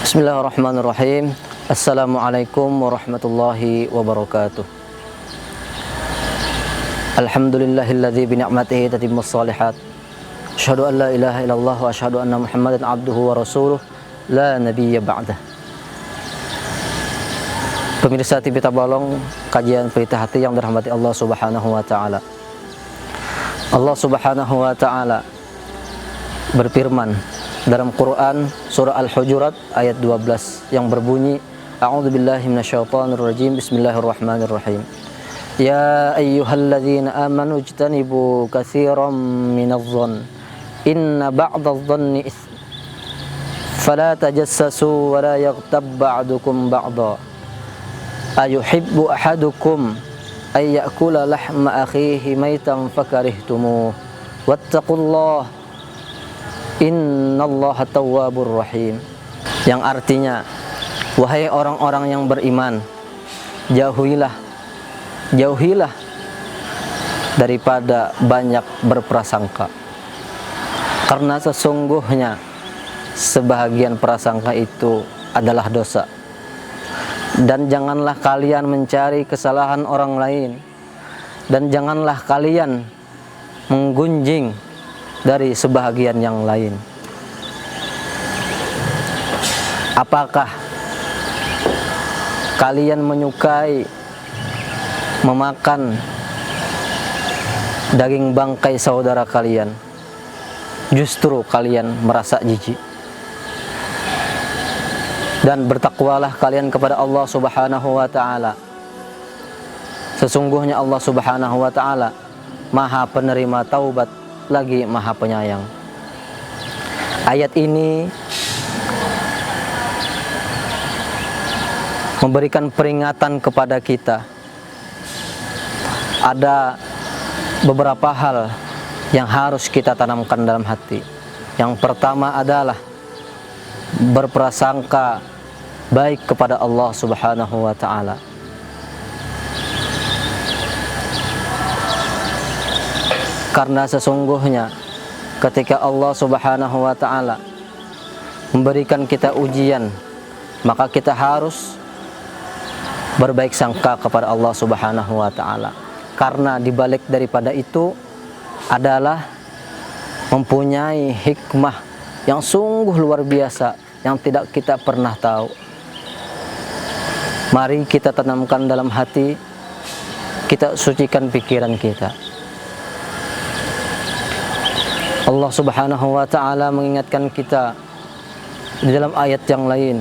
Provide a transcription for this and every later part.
Bismillahirrahmanirrahim. Assalamualaikum warahmatullahi wabarakatuh. Alhamdulillahilladzi bi ni'matihi tatimmus shalihat. Asyhadu an la ilaha illallah wa asyhadu anna Muhammadan abduhu wa rasuluh la nabiyya ba'dah. Pemirsa TV Tabalong, kajian Pelita Hati yang dirahmati Allah Subhanahu wa taala. Allah Subhanahu wa taala berfirman dalam Quran surah Al-Hujurat ayat 12 yang berbunyi, A'udzubillahi minasyaitonirrajim, bismillahirrahmanirrahim. Ya ayyuhalladzina amanu ijtanibu katsiran minadh-dhann inna ba'dadh-dhanni its fala tajassasu wa la yaghtab ba'dukum ba'dha ayuhibbu ahadukum ay ya'kula lahma akhihi maitan fakarihtumuh wattaqullaha innallaha tawwabur rahim, yang artinya, wahai orang-orang yang beriman, jauhilah daripada banyak berprasangka, karena sesungguhnya sebahagian prasangka itu adalah dosa. Dan janganlah kalian mencari kesalahan orang lain, dan janganlah kalian menggunjing dari sebahagian yang lain. Apakah kalian menyukai memakan daging bangkai saudara kalian? Justru kalian merasa jijik. Dan bertakwalah kalian kepada Allah Subhanahu wa taala. Sesungguhnya Allah Subhanahu wa taala Maha penerima taubat lagi Maha penyayang. Ayat ini memberikan peringatan kepada kita. Ada beberapa hal yang harus kita tanamkan dalam hati. Yang pertama adalah berprasangka baik kepada Allah Subhanahu wa taala. Karena sesungguhnya ketika Allah Subhanahu wa taala memberikan kita ujian, maka kita harus berbaik sangka kepada Allah Subhanahu wa taala. Karena dibalik daripada itu adalah mempunyai hikmah yang sungguh luar biasa yang tidak kita pernah tahu. Mari kita tanamkan dalam hati, kita sucikan pikiran kita. Allah Subhanahu wa taala mengingatkan kita di dalam ayat yang lain,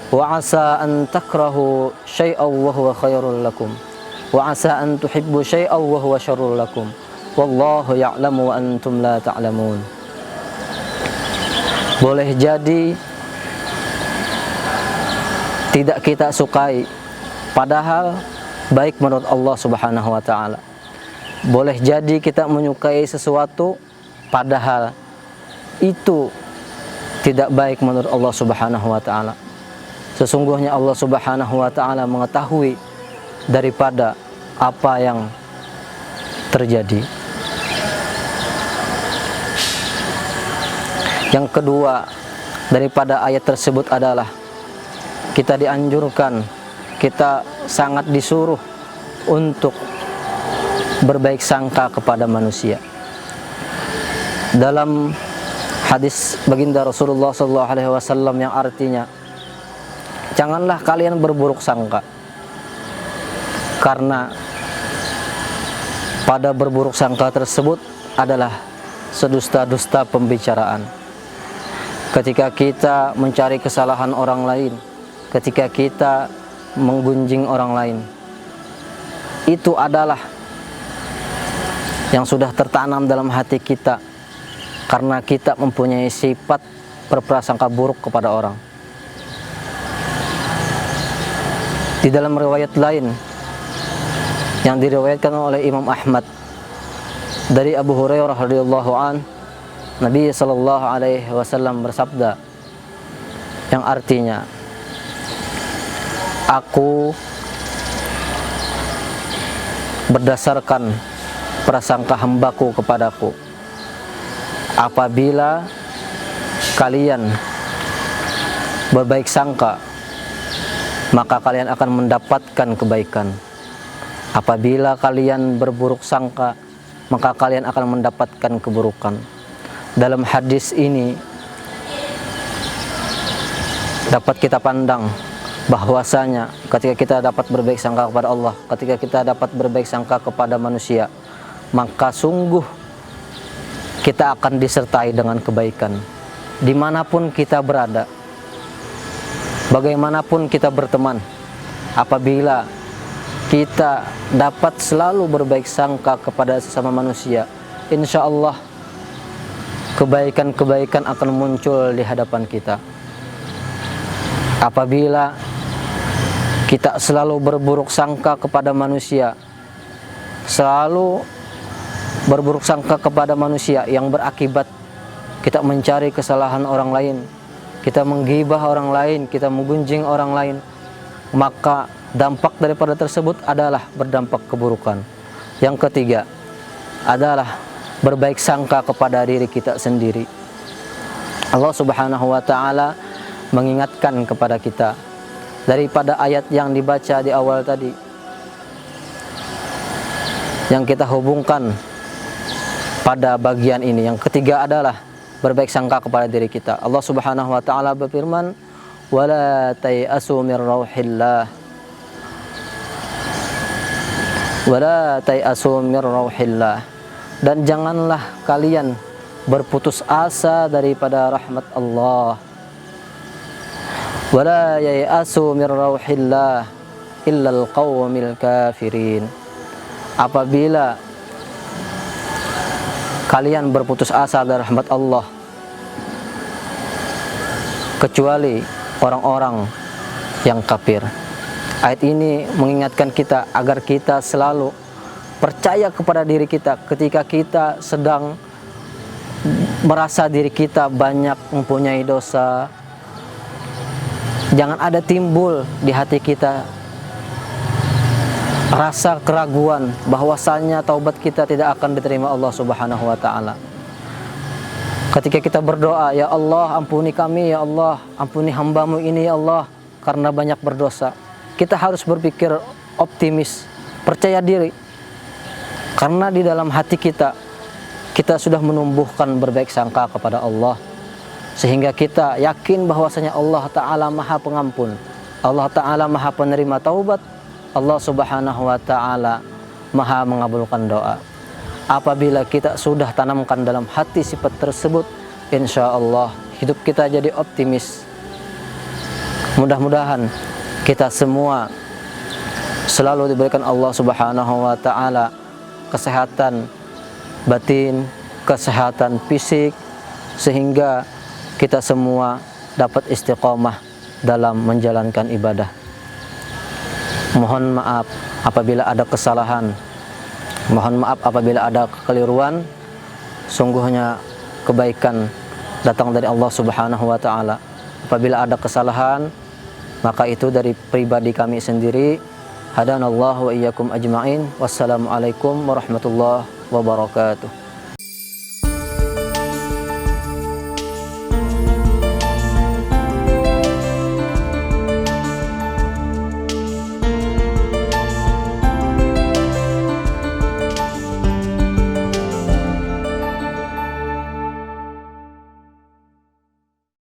wa asa an takrahu syai'an wa huwa khairul lakum wa asa an tuhibbu syai'an wa huwa syarrul lakum wallahu ya'lamu wa antum la ta'lamun. Boleh jadi tidak kita sukai, padahal baik menurut Allah Subhanahu wa taala. Boleh jadi kita menyukai sesuatu, padahal itu tidak baik menurut Allah Subhanahu wa taala. Sesungguhnya Allah Subhanahu wa taala mengetahui daripada apa yang terjadi. Yang kedua daripada ayat tersebut adalah kita dianjurkan, kita sangat disuruh untuk berbaik sangka kepada manusia. Dalam hadis baginda Rasulullah SAW yang artinya, janganlah kalian berburuk sangka, karena pada berburuk sangka tersebut adalah sedusta-dusta pembicaraan. Ketika kita mencari kesalahan orang lain, ketika kita menggunjing orang lain, itu adalah yang sudah tertanam dalam hati kita, karena kita mempunyai sifat berprasangka buruk kepada orang. Di dalam riwayat lain yang diriwayatkan oleh Imam Ahmad dari Abu Hurairah radhiyallahu an, Nabi sallallahu alaihi wasallam bersabda yang artinya, aku berdasarkan prasangka hambaku kepadaku, apabila kalian berbaik sangka, maka kalian akan mendapatkan kebaikan. Apabila kalian berburuk sangka, maka kalian akan mendapatkan keburukan. Dalam hadis ini dapat kita pandang bahwasanya ketika kita dapat berbaik sangka kepada Allah, ketika kita dapat berbaik sangka kepada manusia, maka sungguh kita akan disertai dengan kebaikan dimanapun kita berada, bagaimanapun kita berteman. Apabila kita dapat selalu berbaik sangka kepada sesama manusia, insya Allah kebaikan-kebaikan akan muncul di hadapan kita. Apabila kita selalu berburuk sangka kepada manusia, selalu berburuk sangka kepada manusia yang berakibat kita mencari kesalahan orang lain, kita menggibah orang lain, kita menggunjing orang lain, maka dampak daripada tersebut adalah berdampak keburukan. Yang ketiga adalah berbaik sangka kepada diri kita sendiri. Allah Subhanahu wa ta'ala mengingatkan kepada kita daripada ayat yang dibaca di awal tadi, yang kita hubungkan pada bagian ini. Yang ketiga adalah berbaik sangka kepada diri kita. Allah Subhanahu wa ta'ala berfirman, "Wala tayasu mir rauhillah." Wala tayasu mir rauhillah. Dan janganlah kalian berputus asa daripada rahmat Allah. Wala yayasu mir rauhillah illal qawmil kafirin. Apabila kalian berputus asa dari rahmat Allah, kecuali orang-orang yang kafir. Ayat ini mengingatkan kita agar kita selalu percaya kepada diri kita ketika kita sedang merasa diri kita banyak mempunyai dosa. Jangan ada timbul di hati kita rasa keraguan bahwasanya taubat kita tidak akan diterima Allah Subhanahu wa ta'ala. Ketika kita berdoa, "Ya Allah, ampuni kami, ya Allah, ampuni hambamu ini, ya Allah, karena banyak berdosa." Kita harus berpikir optimis, percaya diri, karena di dalam hati kita sudah menumbuhkan berbaik sangka kepada Allah, sehingga kita yakin bahwasanya Allah Ta'ala Maha Pengampun, Allah Ta'ala Maha Penerima Taubat, Allah Subhanahu wa Ta'ala Maha mengabulkan doa. Apabila kita sudah tanamkan dalam hati sifat tersebut, insya Allah hidup kita jadi optimis. Mudah-mudahan kita semua selalu diberikan Allah Subhanahu wa ta'ala kesehatan batin, kesehatan fisik, sehingga kita semua dapat istiqomah dalam menjalankan ibadah. Mohon maaf apabila ada kesalahan, mohon maaf apabila ada kekeliruan. Sungguhnya kebaikan datang dari Allah Subhanahu wa ta'ala. Apabila ada kesalahan, maka itu dari pribadi kami sendiri. Hadanallahu wa iyyakum ajma'in. Wassalamualaikum warahmatullahi wabarakatuh.